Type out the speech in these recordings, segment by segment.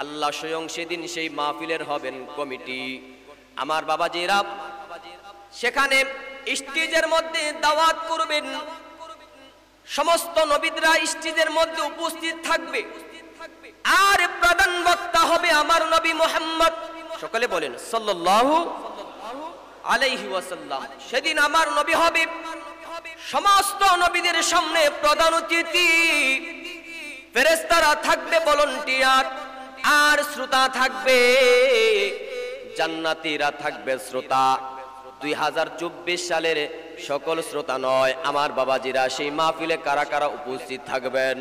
আল্লাহ স্বয়ং সেদিন সেই মাহফিলের হবেন কমিটি। আমার বাবাজিরা সেখানে স্টেজের মধ্যে দাওয়াত করবেন, সমস্ত নবীরা স্টেজের মধ্যে উপস্থিত থাকবে, আর প্রধান বক্তা হবে আমার নবী মুহাম্মদ, সকলে বলেন সাল্লাল্লাহু আলাইহি ওয়াসাল্লাম। সেদিন আমার নবী হবে সমস্ত নবীদের সামনে প্রধান অতিথি। ফেরেশতারা থাকবে ভলান্টিয়ার, আর শ্রোতা থাকবে জান্নাতীরা থাকবে শ্রোতা। 2024 সালের সকল শ্রোতা নয়, আমার বাবাজিরা সেই মাহফিলে কারা কারা উপস্থিত থাকবেন?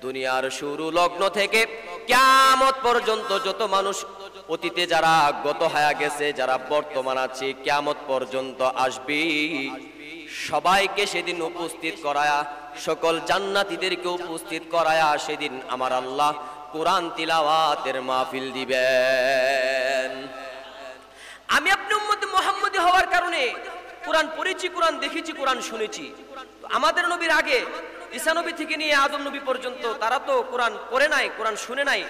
দুনিয়ার শুরু লগ্ন থেকে কিয়ামত পর্যন্ত যত মানুষ অতীতে যারা গত হয়ে গেছে, যারা বর্তমান আছে, কিয়ামত পর্যন্ত আসবে, সবাইকে সেদিন উপস্থিত করায়া, সকল জান্নাতীদেরকে উপস্থিত করায়া সেদিন আমার আল্লাহ কোরআন তিলাওয়াতের মাহফিল দিবেন। আমি আপনি উম্মতে মুহাম্মদী হওয়ার কারণে কোরআন পড়েছি, কোরআন দেখেছি, কোরআন শুনেছি। আমাদের নবীর আগে ঈসা নবী থেকে নিয়ে আদম নবী পর্যন্ত তারা তো কোরআন পড়ে নাই, কোরআন শুনে নাই।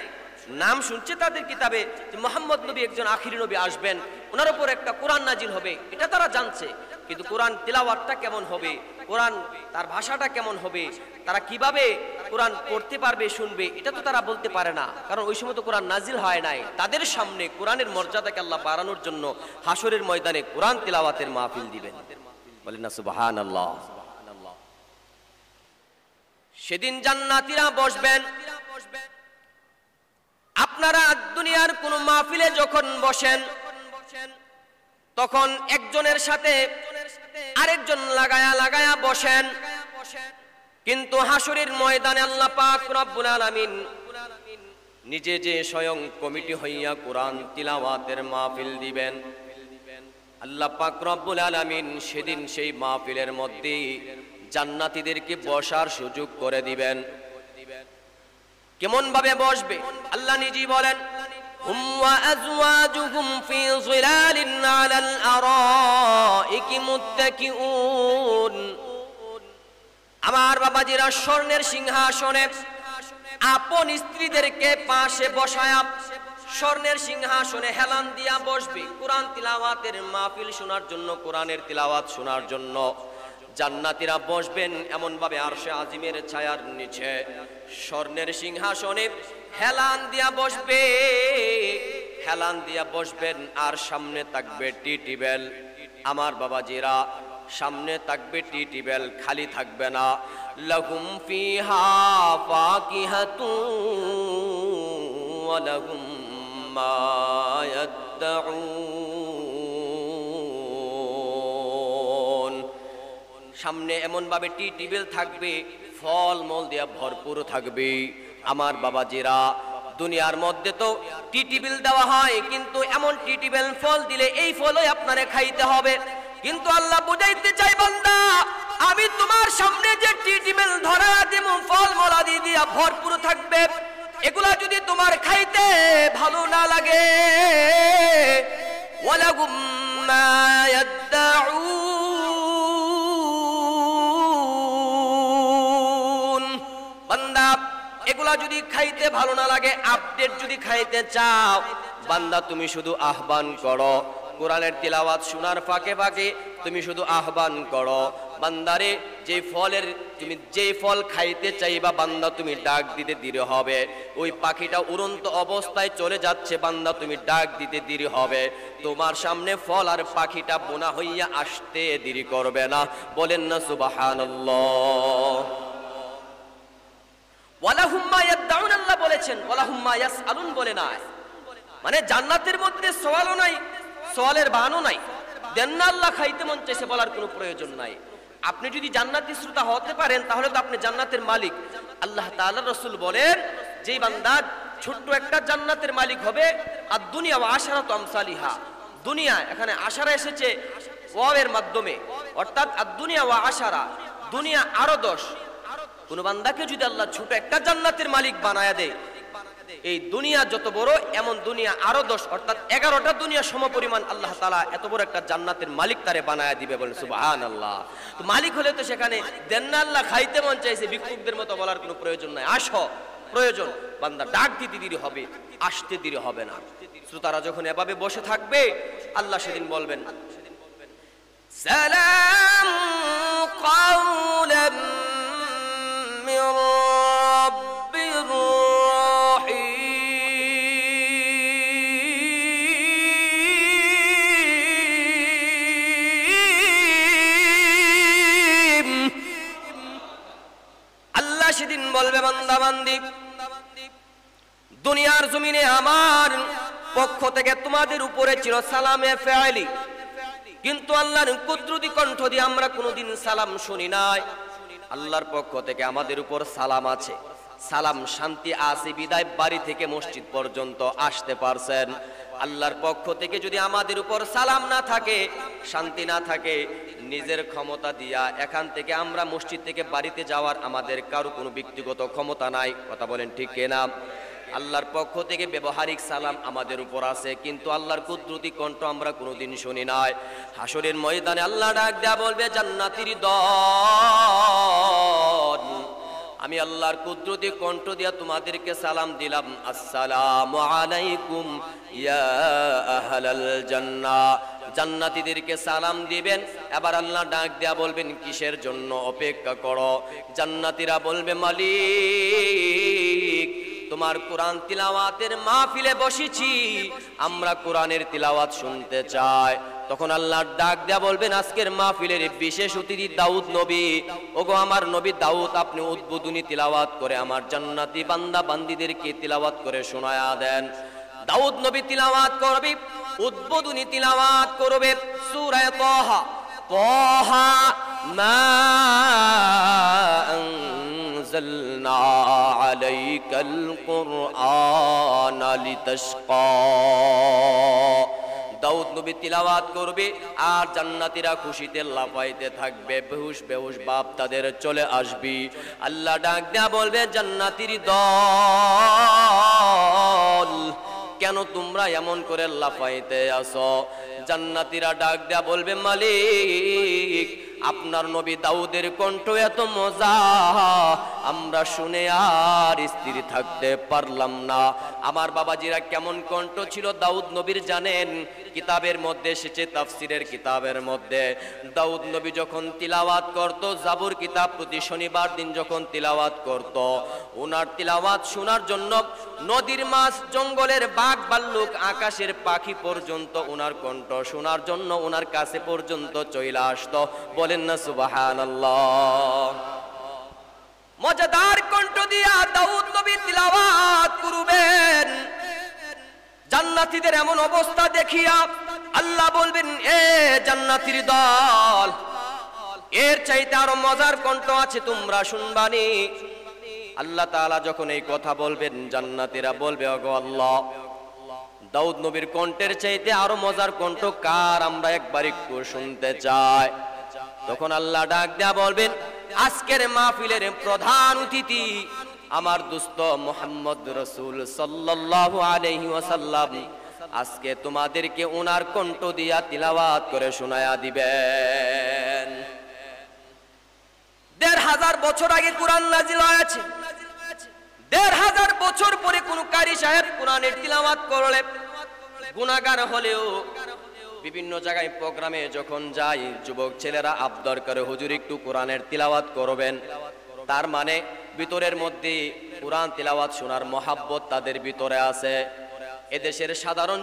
নাম শুনছে তাদের কিতাবে যে মুহাম্মদ নবী একজন আখিরি নবী আসবেন, ওনার উপর একটা কোরআন নাজিল হবে, এটা তারা জানছে। কিন্তু কোরআন তিলাওয়াতটা কেমন হবে, কোরআন তার ভাষাটা কেমন হবে, তারা কিভাবে কোরআন পড়তে পারবে, শুনবে, এটা তো তারা বলতে পারে না, কারণ ওই সময় তো কোরআন নাজিল হয় নাই। তাদের সামনে কোরআনের মর্যাদাকে আল্লাহ বাড়ানোর জন্য হাসরের ময়দানে কোরআন তিলাওয়াতের মাহফিল দিবেন। বলেন না সুবহানাল্লাহ। সেদিন জান্নাতীরা বসবেন। আপনারা দুনিয়ার কোন মাহফিলে যখন বসেন, তখন একজনের সাথে আরেকজন লাগায়া লাগায়া বসেন, কিন্তু হাসরের ময়দানে আল্লাহ পাক রব্বুল আলামিন নিজে যে স্বয়ং কমিটি হইয়া কোরআন তিলাওয়াতের মাহফিল দিবেন, আল্লাহ পাক রব্বুল আলামিন সেদিন সেই মাহফিলের মধ্যে জান্নাতীদেরকে বসার সুযোগ করে দিবেন। কেমন ভাবে বসবে আল্লাহ নিজেই বলেন, হুম ওয়া আজওয়াজুহুম ফি যিলালিন আলাল আরাইকি মুত্তাকিউন। আমার বাবাজিরা স্বর্ণের সিংহাসনে আপন স্ত্রীদেরকে পাশে বসায়া স্বর্ণের সিংহাসনে হেলান দিয়া বসবে কোরআন তিলাওয়াতের মাহফিল শোনার জন্য, কোরআনের তিলাওয়াত শোনার জন্য। জান্নাতীরা বসবেন এমন ভাবে আরশে আজিমের ছায়ার নিচে স্বর্ণের সিংহাসনে হেলান দিয়া বসবে, হেলান দিয়া বসবেন, আর সামনে থাকবে টি টেবিল। আমার বাবাজিরা সামনে থাকবে টি টেবিল, খালি থাকবে না। লাহুম ফিহা ফাকিহাতুন ওয়া লাহুম মা ইয়াদউন। সামনে এমন ভাবে টি টেবিল থাকবে, ফল মূল দিয়া ভরপুর থাকবে। আমার বাবাজিরা দুনিয়ার মধ্যে তো টি টেবিল দেওয়া হয়, কিন্তু এমন টি টেবিল ফল দিলে এই ফলই আপনারে খাইতে হবে। কিন্তু আল্লাহ বুঝাইতে চাই, বান্দা আমি তোমার সামনে যে টি টেবিল ধরা দেব, ফল মলাদি দিয়া ভরপুর থাকবে, এগুলা যদি তোমার খাইতে ভালো না লাগে, ওয়ালাহুম মা ইয়াদউন। বান্দা এগুলা যদি খাইতে ভালো না লাগে, আপডেট যদি খাইতে চাও, বান্দা তুমি শুধু আহ্বান করো, কোরআনের তিলাওয়াত শোনার ফাঁকে ফাঁকে তুমি শুধু আহ্বান করো, বান্দারে যে ফলের তুমি যে ফল খাইতে চাইবা, বান্দা তুমি ডাক দিতে দেরি হবে। ওই পাখিটা উড়ন্ত অবস্থায় চলে যাচ্ছে, বান্দা তুমি ডাক দিতে দেরি হবে। তোমার সামনে ফল আর পাখিটা বোনা হইয়া আসতে দেরি করবে না। বলেন না সুবহানাল্লাহ। ওয়ালাহুম মা ইয়াদউন, আল্লাহ বলেছেন ওয়ালাহুম মা ইয়াসআলুন বলে না, মানে জান্নাতের মধ্যে সওয়ালও নাই, সওয়ালের বাহানও নাই। দেন না আল্লাহ, খাইতে মন চাইছে বলার কোনো প্রয়োজন নাই। আপনি যদি জান্নাতি শ্রোতা হতে পারেন, তাহলে তো আপনি জান্নাতের মালিক। আল্লাহ তাআলা রাসূল বলেন, যেই বান্দা ছোট্ট একটা জান্নাতের মালিক হবে, আর দুনিয়া ওয়া আশারাতু আমসালিহা, দুনিয়া এখানে আশারা এসেছে ওয়াওয়ের মাধ্যমে, অর্থাৎ আর দুনিয়া ওয়া আশারা, দুনিয়া আরো 10। কোন বান্দাকে যদি আল্লাহ ছোট একটা জান্নাতের মালিক বানায়া দেয়, এই দুনিয়া যত বড়, এমন দুনিয়া আরো 10, অর্থাৎ 11টা দুনিয়া সমপরিমাণ আল্লাহ তাআলা এত বড় একটা জান্নাতের মালিক তারে বানায়া দিবে। বলেন সুবহানাল্লাহ। তো মালিক হলে তো সেখানে দেন না আল্লাহ, খাইতে মন চাইছে, ভিক্ষুকদের মতো বলার কোনো প্রয়োজন নাই। আসো প্রয়োজন, বান্দা ডাক দিতে দেরি হবে, আসতে দেরি হবে না। শ্রোতারা যখন এভাবে বসে থাকবে, আল্লাহ সেদিন বলবেন সালাম কাওলাম মির রাব্বির রহিম। আল্লাহ সেদিন বলবে বান্দা বান্দি, দুনিয়ার জমিনে আমার পক্ষ থেকে তোমাদের উপরে ছিল সালামে ফেয়ালি, কিন্তু আল্লাহর কুদরতি কণ্ঠ দিয়ে আমরা কোনোদিন সালাম শুনি নাই। আল্লাহর পক্ষ থেকে আমাদের উপর সালাম আছে, সালাম শান্তি আছে বিদায় বাড়ি থেকে মসজিদ পর্যন্ত আসতে পারছেন। আল্লাহর পক্ষ থেকে যদি আমাদের উপর সালাম না থাকে, শান্তি না থাকে, নিজের ক্ষমতা দিয়া এখান থেকে আমরা মসজিদ থেকে বাড়িতে যাওয়ার আমাদের কারো কোনো ব্যক্তিগত ক্ষমতা নাই। কথা বলেন ঠিক কিনা? আল্লাহর পক্ষ থেকে ব্যবহারিক সালাম আমাদের উপর আছে, কিন্তু আল্লাহর কুদরতি কণ্ঠ আমরা কোনোদিন শুনি নাই। হাসরের ময়দানে আল্লাহ ডাক দেয়া বলবে, জান্নাতীর দল, আমি আল্লাহর কুদরতি কণ্ঠ দিয়া তোমাদেরকে সালাম দিলাম, আসসালামু আলাইকুম ইয়া আহলাল জান্নাহ। জান্নাতীদেরকে সালাম দিবেন। এবার আল্লাহ ডাক দেয়া বলবেন, কিসের জন্য অপেক্ষা করো? জান্নাতীরা বলবে, মালিক তোমার কোরআন তিলাওয়াতের মাহফিলে বসেছি, আমরা কোরআনের তিলাওয়াত শুনতে চাই। তখন আল্লাহ ডাক দেয়া বলবেন, আজকের মাহফিলের বিশেষ অতিথি দাউদ নবী, ওগো আমার নবী দাউদ, আপনি উদ্বোধনী তিলাওয়াত করে আমার জান্নাতি বান্দা বান্দীদেরকে তিলাওয়াত করে শোনায়া দেন। দাউদ নবী তিলাওয়াত করবে, উদ্বোধনী তিলাওয়াত করবে সূরা তাহা। তাহা মা আনজালনা আলাইকাল কুরআনা লিতাশকা। দাউদ নবী তিলাওয়াত করবে আর জান্নাতীরা খুশিতে লাফাইতে থাকবে, বেহুশ বেহুশ বাপ তাদের চলে আসবি। আল্লাহ ডাক দেয়া বলবে, জান্নাতীর দল, কেন তোমরা এমন করে লাফাইতে আসো? জান্নাতীরা ডাক দেয়া বলবে, মালিক আপনার নবী দাউদের কণ্ঠ এত মজা, আমরা শুনে আর স্থির থাকতে পারলাম না। আমার বাবাজিরা কেমন কণ্ঠ ছিল দাউদ নবীর জানেন? কিতাবের মধ্যে এসেছে, তাফসিরের কিতাবের মধ্যে, দাউদ নবী যখন তিলাওয়াত করত, জাবুর কিতাব প্রতি শনিবার দিন যখন তিলাওয়াত করত, ওনার তিলাওয়াত শোনার জন্য নদীর মাছ, জঙ্গলের বাঘ ভাল্লুক, আকাশের পাখি পর্যন্ত ওনার কণ্ঠ শোনার জন্য ওনার কাছে পর্যন্ত চলে আসতো। বলেন না সুবহানাল্লাহ। মজাদার কণ্ঠ দিয়া দাউদ নবী তিলাওয়াত করবেন। জান্নাতীদের এমন অবস্থা দেখিয়া আল্লাহ বলবেন, এ জান্নাতীর দল, এর চাইতে আরো মজার কণ্ঠ আছে, তোমরা শুনবানি। আল্লাহ তাআলা যখন এই কথা বলবেন, জান্নাতীরা বলবে, ওগো আল্লাহ, দাউদ নবীর কণ্ঠের চাইতে আরো মজার কণ্ঠ কার? আমরা একবার একটু শুনতে চাই। তখন আল্লাহ ডাক দেয়া বলবেন, আজকের মাহফিলের প্রধান অতিথি আমার দোস্ত মুহাম্মদ রাসূল সাল্লাল্লাহু আলাইহি ওয়াসাল্লাম, আজকে তোমাদেরকে ওনার কণ্ঠ দিয়া তিলাওয়াত করে শোনায়া দিবেন। ১৫০০ বছর আগে কোরআন নাজিল হয়েছে, ১৫০০ বছর পরে কোন কারি সাহেব কোরআনের তিলাওয়াত করলে, গুনাহগার হলেও বিভিন্ন জায়গায় প্রোগ্রামে যখন যাই, যুবক ছেলেরা আবদার করে, হুজুর একটু কোরআনের তিলাওয়াত করবেন। তার মানে ভিতরের মধ্যে কোরআন তিলাওয়াত শোনার মহাব্বত তাদের ভিতরে আছে। এদেশের সাধারণ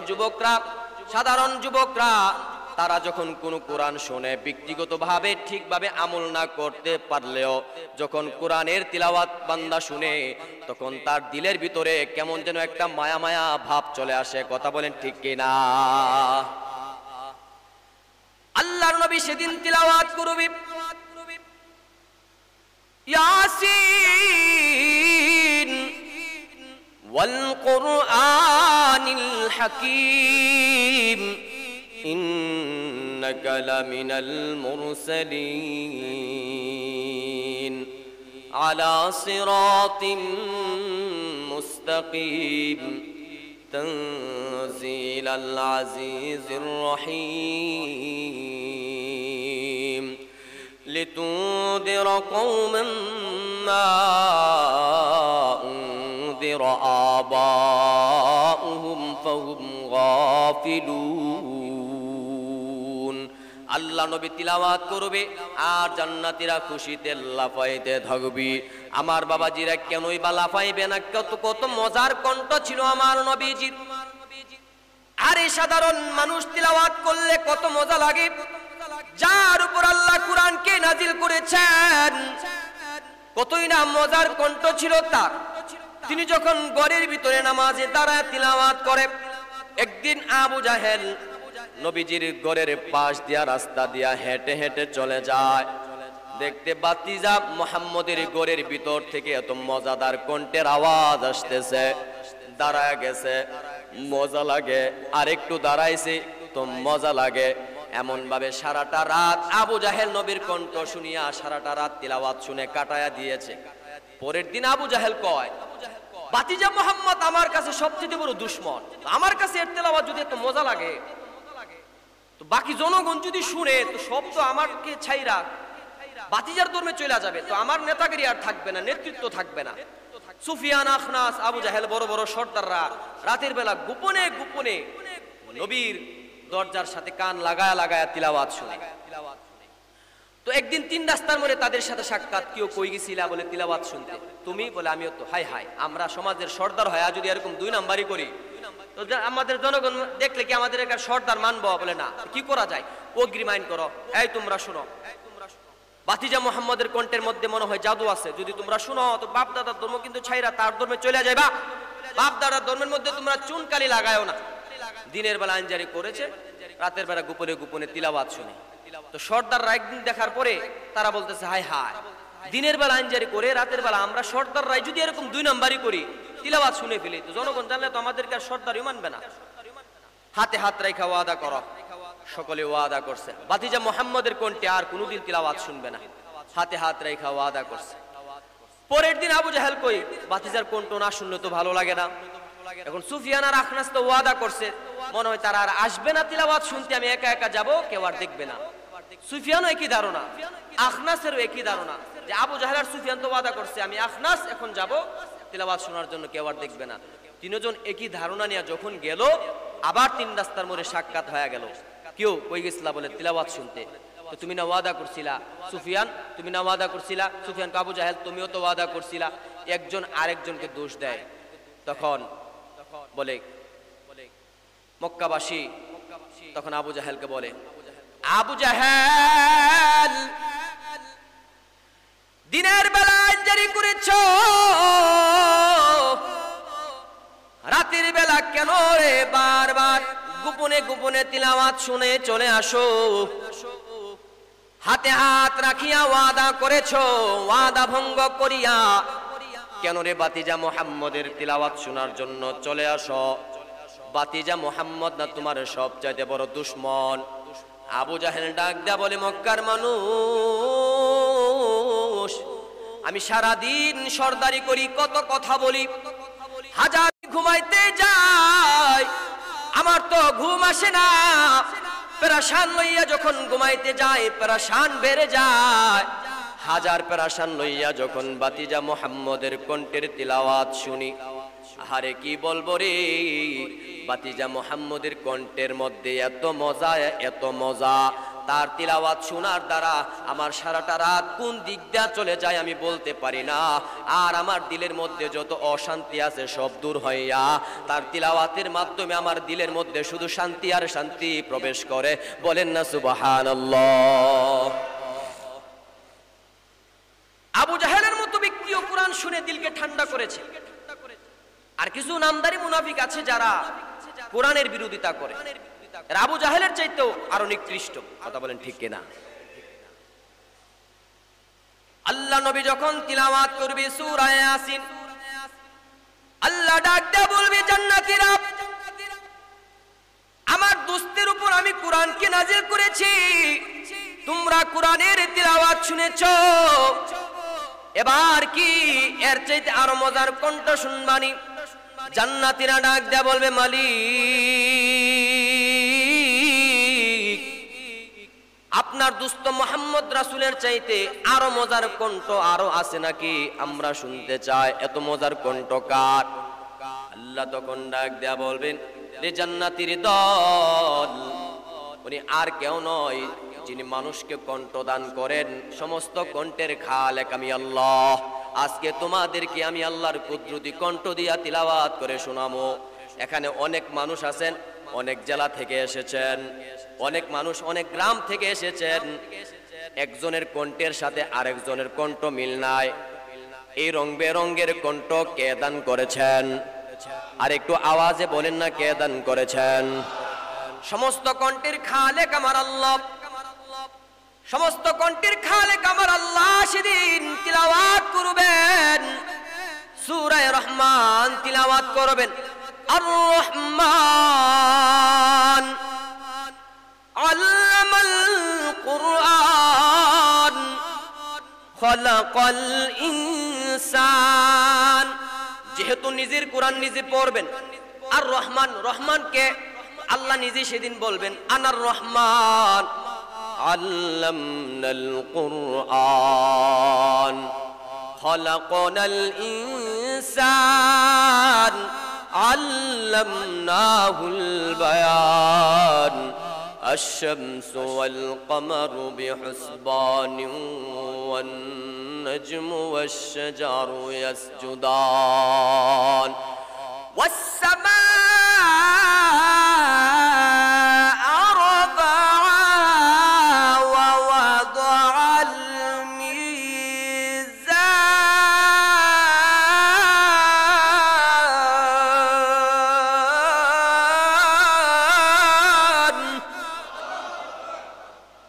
যুবকরা তারা যখন কোন কোরআন শোনে, ব্যক্তিগতভাবে ঠিকভাবে আমল না করতে পারলেও যখন কোরআনের তিলাওয়াত বান্দা শুনে, তখন তার দিলের ভিতরে কেমন যেন একটা মায়া মায়া ভাব চলে আসে। কথা বলেন ঠিক কিনা? আল্লাহর নবী সেদিন তিলাওয়াত করবে, ইয়াসিন ওয়াল কুরআনিল হাকীম ইন্নাকা লামিনাল মুরসালিন আলা সিরাতিম মুস্তাকিম তানজিলাল আজিজির রহিম লিতুনদিরা কওমান মা غير آبائهم فهم غافلون আল্লাহ নবী তিলাওয়াত করবে আর জান্নাতীরা খুশিতে লাফাইতে থাকবে। আমার বাবাজিরা কেনই বা লাফাইবে না? কত কত মজার কণ্ঠ ছিল আমার নবীজির। আরে সাধারণ মানুষ তিলাওয়াত করলে কত মজা লাগে। যার উপর আল্লাহ কুরআনকে নাজিল করেছেন কতই না মজার কণ্ঠ ছিল তার। তিনি যখন ঘরের ভিতরে নামাজে দাঁড়ায় তিলাওয়াত করে, একদিন আবু জাহেল নবীজির ঘরের পাশ দিয়া রাস্তা দিয়া হেঁটে হেঁটে চলে যায়। দেখতে বাতিজা মুহাম্মদের ঘরের ভিতর থেকে এত মজাদার কণ্ঠের আওয়াজ আসতেছে। দাঁড়ায় গেছে, মজা লাগে, আর একটু দাঁড়াইছে তো মজা লাগে। এমন ভাবে সারাটা রাত আবু জাহেল নবীর কণ্ঠ শুনিয়া সারাটা রাত তিলাওয়াত শুনে কাটায়া দিয়েছে। পরের দিন আবু জাহেল কয়, বাতিজা মুহাম্মদ আমার কাছে সবচেয়ে বড় দুশমন, আমার কাছে এর তিলাওয়াত যদি এত মজা লাগে তো বাকি জনগণ যদি শুনে তো সব তো আমাকে ছাইরা বাতিজার ধর্মে চলে যাবে, তো আমার নেতাগিরি আর থাকবে না, নেতৃত্ব থাকবে না। সুফিয়ান, আখনাস, আবু জাহেল বড় বড় সর্দাররা রাতের বেলা গোপনে গোপনে নবীর দরজার সাথে কান লাগায়া লাগায়া তিলাওয়াত শুনে। তো একদিন 3 রাস্তার মোড়ে তাদের সাথে সাক্ষাৎ। কেউ কই গেছিলা? বলে তিলাওয়াত শুনতে। তুমি? বলে আমিও তো। হাই হাই, আমরা সমাজের সর্দার হয় যদি এরকম 2 নাম্বারই করি তো আমাদের জনগণ দেখলে কি আমাদের একটা সর্দার মানবো? বলে না। কি করা যায়? অগ্রিমাইন করো। এই তোমরা শুনো, বাতিজা মুহাম্মদের কণ্ঠের মধ্যে মনে হয় জাদু আছে, যদি তোমরা শুনো তো বাপ দাদার ধর্ম কিন্তু ছাইরা তার ধর্মে চলে যাইবা। বাপ দাদার ধর্মের মধ্যে তোমরা চুনকালি লাগায়ও না। দিনের বেলা আইন জারি করেছে, রাতের বেলা গোপনে গোপনে তিলাওয়াত শুনে। তো সর্দাররা একদিন দেখার পরে তারা বলতেছে, হাই হাই, দিনের বেলা আইন জারি করে রাতের বেলা আমরা সর্দাররাই যদি এরকম 2 নাম্বারই করি, তিলাওয়াত শুনে ফেলি, তো জনগণ জানলে তো আমাদেরকে আর সর্দারই মানবে না। হাতে হাত রাখা ওয়াদা করো। সকলে ওয়াদা করছে বাতিজা মুহাম্মদের কণ্ঠে আর কোনোদিন তিলাওয়াত শুনবে না। হাতে হাত রাখা ওয়াদা করছে। পরের দিন আবু জাহেল কই, বাতিজার কণ্ঠ না শুনলে তো ভালো লাগে না। এখন সুফিয়ান আর আখনাস তো ওয়াদা করছে, মনে হয় তারা আর আসবে না তিলাওয়াত শুনতে, আমি একা একা যাব, কেউ আর দেখবে না। সুফিয়ানও একই ধারণা, আখনাসেরও একই ধারণা যে আবু জাহেল আর সুফিয়ান তো ওয়াদা করছে, আমি আখনাস এখন যাব তিলাওয়াত শোনার জন্য, কেউ আর দেখবে না। তিনজন একই ধারণা নিয়ে যখন গেল, আবার 3 রাস্তার মোড়ে সাক্ষাৎ হয়ে গেল। কেউ কই গেছিলা? বলে তিলাওয়াত শুনতে। তো তুমি না ওয়াদা করছিলা? সুফিয়ান, তুমি না ওয়াদা করছিলা? সুফিয়ান, আবু জাহেল তুমিও তো ওয়াদা করছিলা। একজন আরেকজনকে দোষ দেয়। তখন বলে মক্কাবাসী তখন আবু জাহেলকে বলে, আবু জাহেল, দিনের বেলা আইন জারি করেছ, রাতের বেলা কেন রে বারবার গোপনে গোপনে তিলাওয়াত শুনে চলে আসো? হাতে হাত রাখিয়া ওয়াদা করেছ, ওয়াদা ভঙ্গ করিয়া কেন রে বাতিজা মুহাম্মদের তিলাওয়াত শোনার জন্য চলে আসো? বাতিজা মুহাম্মদ না তোমার সবচাইতে বড় দুশমন? আবু জাহেল ডাক দেয়া বলে, মক্কার মানুষ, আমি সারাদিন সর্দারি করি, কত কথা বলি, হাজার ঘুমাইতে যাই, আমার তো ঘুম আসে না। পেরেশান লইয়া যখন ঘুমাইতে যায়, পেরেশান বেড়ে যায়। হাজার পেরেশান লইয়া যখন বাতিজা মুহাম্মদের কণ্ঠের তিলাওয়াত শুনি, আরে কি বলবো রে, বাতিজা মুহাম্মদের কণ্ঠের মধ্যে এত মজা, এত মজা। তার তিলাওয়াত শোনার দ্বারা আমার সারাটা রাত কোন দিক দিয়ে চলে যায় আমি বলতে পারি না। আর আমার দিলের মধ্যে যত অশান্তি আছে সব দূর হইয়া তার তিলাওয়াতের মাধ্যমে আমার দিলের মধ্যে শুধু শান্তি আর শান্তি প্রবেশ করে। বলেন না সুবহানাল্লাহ। আবু জাহেলের মতো ব্যক্তিও কোরআন শুনে দিলকে ঠান্ডা করেছে। আর কিছু নামদারি মুনাফিক আছে যারা কোরআনের বিরোধিতা করে, আবু জাহেলের চাইতেও আরো নিকৃষ্ট। কথা বলেন ঠিক কিনা? আল্লাহ নবী যখন তিলাওয়াত করবে সূরা ইয়াসিন, আল্লাহ ডাক দিয়ে বলবে, জান্নাতীরা, আমার দোস্তের উপর আমি কোরআনকে নাজিল করেছি, তোমরা কোরআনের তিলাওয়াত শুনেছো, এবার কি এর চাইতে আরো মজার কণ্ঠ শুনবানি? জান্নাতীরা ডাক দিয়ে বলবে, মালিক, আপনার দোস্ত মুহাম্মদ রাসূলের চাইতে আরো মজার কণ্ঠ আরো আছে নাকি? আমরা শুনতে চাই, এত মজার কণ্ঠ কার? আল্লাহ তখন ডাক দেয়া বলবেন, রে জান্নাতীর দল, উনি আর কেউ নয়, যিনি মানুষকে কণ্ঠ দান করেন, সমস্ত কণ্ঠের খালেক আমি আল্লাহ। আজকে তোমাদেরকে আমি আল্লাহর কুদরতি কণ্ঠ দিয়া তিলাওয়াত করে শোনাবো। এখানে অনেক মানুষ আছেন, অনেক জেলা থেকে এসেছেন, অনেক মানুষ অনেক গ্রাম থেকে এসেছেন। একজনের কণ্ঠের সাথে আরেকজনের কণ্ঠ মিল নাই। এই রং বেরঙ্গের কণ্ঠ কে দান করেছেন? আর একটু আওয়াজে বলেন না, কে দান করেছেন? সমস্ত কণ্ঠের খালেক আমার আল্লাহ, সমস্ত কণ্ঠের খালেক আমার আল্লাহ। সেদিন তিলাওয়াত করবেন সূরা রহমান, তিলাওয়াত করবেন আর রহমান আল্লামাল কুরআন খালাকাল ইনসান। যেহেতু নিজের কোরআন নিজে পড়বেন, আর রহমান, রহমানকে আল্লাহ নিজে সেদিন বলবেন আনার রহমান আল্লামনাল কুরআন খালাকাল ইনসান আল্লামনাহুল বায়ান الشمس والقمر بحسبان والنجم والشجر يسجدان والسماء رفعها ووضع الميزان।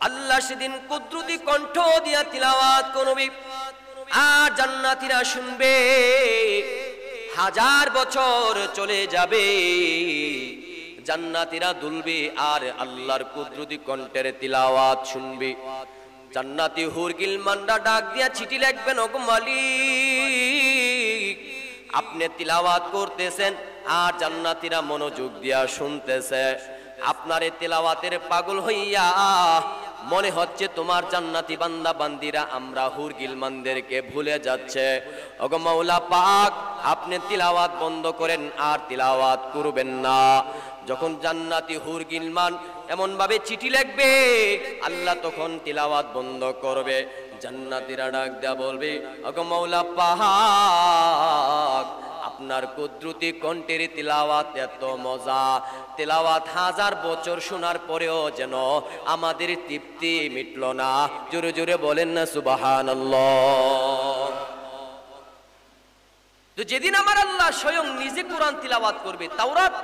আল্লাহ সেদিন কুদরতি কণ্ঠ দিয়া তিলাওয়াত করবে, আর জান্নাতীরা শুনবে। 1000 বছর চলে যাবে, জান্নাতীরা দুলবে আর আল্লাহর কুদরতি কণ্ঠের তিলাওয়াত শুনবে। জান্নাতি হুর গিলমানরা ডাক দিয়া চিঠি লিখবেন, ওগো মালিক, আপনি তিলাওয়াত করতেছেন আর জান্নাতীরা মনোযোগ দিয়া শুনতেছে। আপনার এই তিলাওয়াতের পাগল হইয়া মনে হচ্ছে তোমার জান্নাতি বান্দা বান্দিরা আমরা হুর গিলমানদেরকে ভুলে যাচ্ছে। ওগো মাওলা পাক, আপনি তিলাওয়াত বন্ধ করেন আর তিলাওয়াত করবেন না। যখন জান্নাতি হুর গিলমান এমন ভাবে চিঠি লিখবে, আল্লাহ তখন তিলাওয়াত বন্ধ করবে। জান্নাতীরা ডাক দেয়া বলবে, ওগো মাওলা পাক, আপনার কুদরতি কণ্ঠের তিলাওয়াত এত মজা, তিলাওয়াত 1000 বছর শোনার পরেও যেন আমাদের তৃপ্তি মিটল না। জোরে জোরে বলেন না সুবহানাল্লাহ। তো যেদিন আমার আল্লাহ স্বয়ং নিজে কোরআন তিলাওয়াত করবে, তাওরাত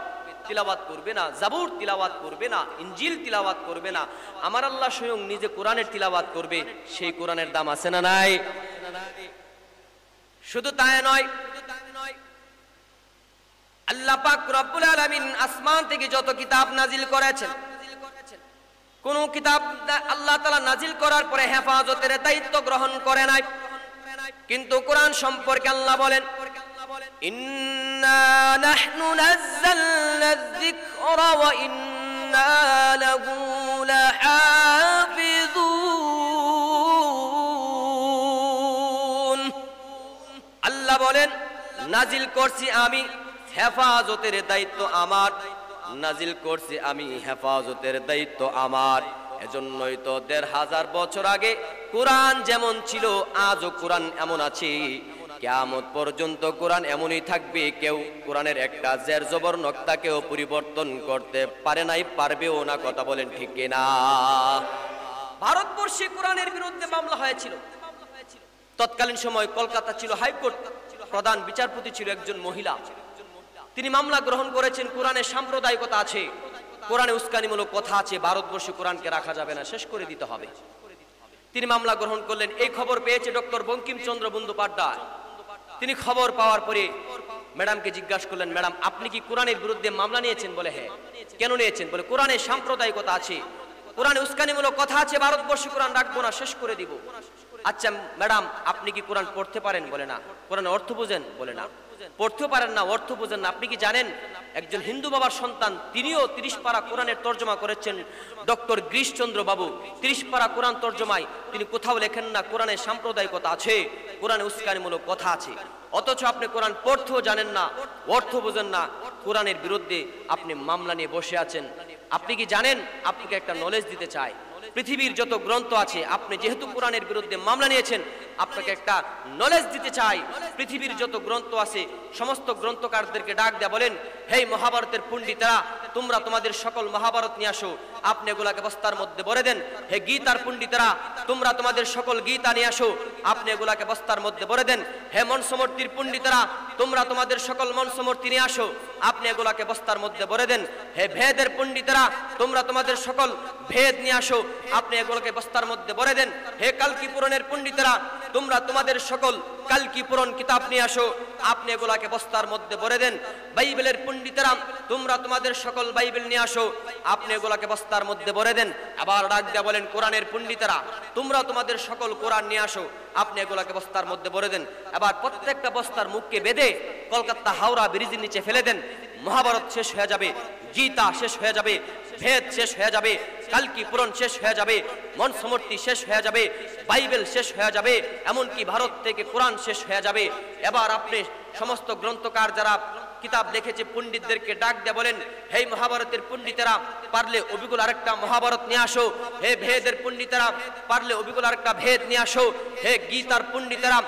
তিলাওয়াত করবে না, জাবুর তিলাওয়াত করবে না, ইনজিল তিলাওয়াত করবে না, আমার আল্লাহ স্বয়ং নিজে কোরআনের তিলাওয়াত করবে, সেই কোরআনের দাম আছে না নাই? শুধু তাই নয়, আল্লাহ পাক রব্বুল আলামিন আসমান থেকে যত কিতাব নাজিল করেছেন, কোন কিতাব আল্লাহ তাআলা নাজিল করার পরে হেফাজতের দায়িত্ব গ্রহণ করে নাই। কিন্তু কোরআন সম্পর্কে আল্লাহ বলেন, ইন্না নাহনু নাযালনা যিকরা ওয়া ইন্না লাহু লাহাফিজুন। আল্লাহ বলেন, নাজিল করছি আমি, হেফাজতের দায়িত্ব আমার, নাজিল করছি আমি, হেফাজতের দায়িত্ব আমার। এজন্যই তো 1500 বছর আগে কোরআন যেমন ছিল আজও কোরআন এমন আছে, কিয়ামত পর্যন্ত কোরআন এমনই থাকবে। কেউ কোরআনের একটা জের জবর নক্তাকেও পরিবর্তন করতে পারে নাই, পারবেও না। কথা বলেন ঠিক কিনা? ভারতবর্ষে কোরআনের বিরুদ্ধে মামলা হয়েছিল। তৎকালীন সময় কলকাতা ছিল হাইকোর্ট, প্রধান বিচারপতি ছিল একজন মহিলা। তিনি মামলা গ্রহণ করেছেন, কোরআনে সাম্প্রদায়িকতা আছে, কোরআনে উস্কানিমূলক কথা আছে, ভারতবর্ষে কোরআনকে রাখা যাবে না, শেষ করে দিতে হবে। তিনি মামলা গ্রহণ করলেন। এই খবর পেয়েছে ডক্টর বঙ্কিমচন্দ্র বন্দ্যোপাধ্যায়। তিনি খবর পাওয়ার পরে ম্যাডামকে জিজ্ঞাসা করলেন, ম্যাডাম আপনি কি কোরআনের বিরুদ্ধে মামলা নিয়েছেন? বলে হ্যাঁ। কেন নিয়েছেন? বলে কোরআনে সাম্প্রদায়িকতা আছে, কোরআনে উস্কানিমূলক কথা আছে, ভারতবর্ষে কোরআন রাখবো না, শেষ করে দিব। আচ্ছা ম্যাডাম আপনি কি কোরআন পড়তে পারেন? বলে না। কোরআনের অর্থ বুঝেন? বলে না। পড়তেও পারেন না, অর্থ বুঝেন না। আপনি কি জানেন একজন হিন্দু বাবার সন্তান, তিনিও 30 পারা কোরআনের তর্জমা করেছেন, ডক্টর গিরিশচন্দ্র বাবু। 30 পারা কোরআন তর্জমায় তিনি কোথাও লেখেন না কোরআনে সাম্প্রদায়িকতা আছে, কোরআনে উস্কানিমূলক কথা আছে। অথচ আপনি কোরআন পড়তেও জানেন না, অর্থ বোঝেন না, কোরআনের বিরুদ্ধে আপনি মামলা নিয়ে বসে আছেন। আপনি কি জানেন? আপনাকে একটা নলেজ দিতে চাই, পৃথিবীর যত গ্রন্থ আছে, আপনি যেহেতু কোরআনের বিরুদ্ধে মামলা নিয়েছেন, আপনাকে একটা নলেজ দিতে চাই। পৃথিবীর যত গ্রন্থ আছে সমস্ত গ্রন্থকারদেরকে ডাক দেয়া বলেন, হে মহাভারতের পণ্ডিতরা, তোমরা তোমাদের সকল মহাভারত নিয়ে আসো, আপনি এগুলাকে বস্তার মধ্যে ভরে দেন। হে গীতার পণ্ডিতরা, তোমরা তোমাদের সকল গীতা নিয়ে আসো, আপনি এগুলাকে বস্তার মধ্যে ভরে দেন। হে মনসমূর্তির পণ্ডিতরা, তোমরা তোমাদের সকল মনসমূর্তি নিয়ে আসো, আপনি এগুলাকে বস্তার মধ্যে ভরে দেন। হে ভেদের পণ্ডিতরা, তোমরা তোমাদের সকল ভেদ নিয়ে আসো, আপনি এগুলোকে বস্তার মধ্যে ভরে দেন। হে কালকি পুরাণের পণ্ডিতরা, তোমরা তোমাদের সকল কালকি পুরাণ কিতাব নিয়ে আসো, আপনি এগুলাকে বস্তার মধ্যে ভরে দেন। বাইবেলের পণ্ডিতরা, তোমরা তোমাদের সকল বাইবেল নিয়ে আসো, আপনি এগুলাকে বস্তার মধ্যে ভরে দেন। আবার ডাক দেয়া বলেন, কোরআনের পণ্ডিতরা, তোমরা তোমাদের সকল কোরআন নিয়ে আসো, আপনি এগুলাকে বস্তার মধ্যে ভরে দেন। আবার প্রত্যেকটা বস্তার মুখকে বেঁধে কলকাতা হাওড়া ব্রিজের নিচে ফেলে দেন। মহাভারত শেষ হয়ে যাবে, গীতা শেষ হয়ে যাবে, ভেদ শেষ হয়ে যাবে, কালকি পুরাণ শেষ হয়ে যাবে, মনসমূর্তি শেষ হয়ে যাবে, বাইবেল শেষ হয়ে যাবে, এমনকি ভারত থেকে কোরআন শেষ হয়ে যাবে। এবার আপনি সমস্ত গ্রন্থকার যারা কিতাব লিখেছে পণ্ডিতদেরকে ডাক দিয়ে বলেন, হে মহাভারতের পণ্ডিতেরা, পারলে অবিকুল আরেকটা মহাভারত নিয়ে আসো। হে ভেদের পণ্ডিতেরা, পারলে অবিকুল আরেকটা ভেদ নিয়ে আসো। হে গীতার পণ্ডিতেরা,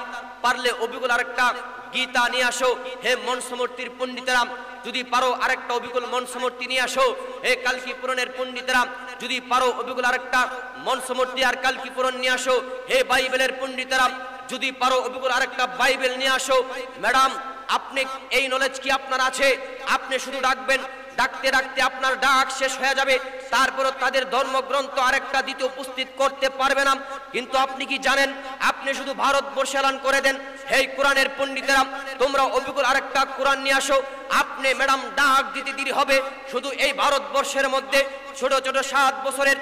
পারলে অবিকুল আরেকটা গীতা নিয়ে আসো। হে মনসমূর্তির পণ্ডিতেরা, যদি পারো আরেকটা অবিকুল মনসমূর্তি নিয়ে আসো। হে কালকি পুরাণের পণ্ডিতেরা, যদি পারো অবিকুল আরেকটা মনসমূর্তি আর কালকি পুরাণ নিয়ে আসো। হে বাইবেলের পণ্ডিতেরা, যদি পারো অবিকুল আরেকটা বাইবেল নিয়ে আসো। ম্যাডাম, আপনি এই নলেজ কি আপনার আছে? আপনি শুধু ডাকবেন, ডাকতে ডাকতে আপনার ডাক শেষ হয়ে যাবে, তারপরও তাদের ধর্মগ্রন্থ আরেকটা দিতে উপস্থিত করতে পারবে না। কিন্তু আপনি কি জানেন, আপনি শুধু ভারতবর্ষে এলান করে দেন, হে কোরআনের পণ্ডিতেরা, তোমরা অবিকুল আরেকটা কোরআন নিয়ে আসো। আপনি ম্যাডাম ডাক দিতে দেরি হবে। শুধু এই ভারতবর্ষের মধ্যে ছোট ছোট 7 বছরের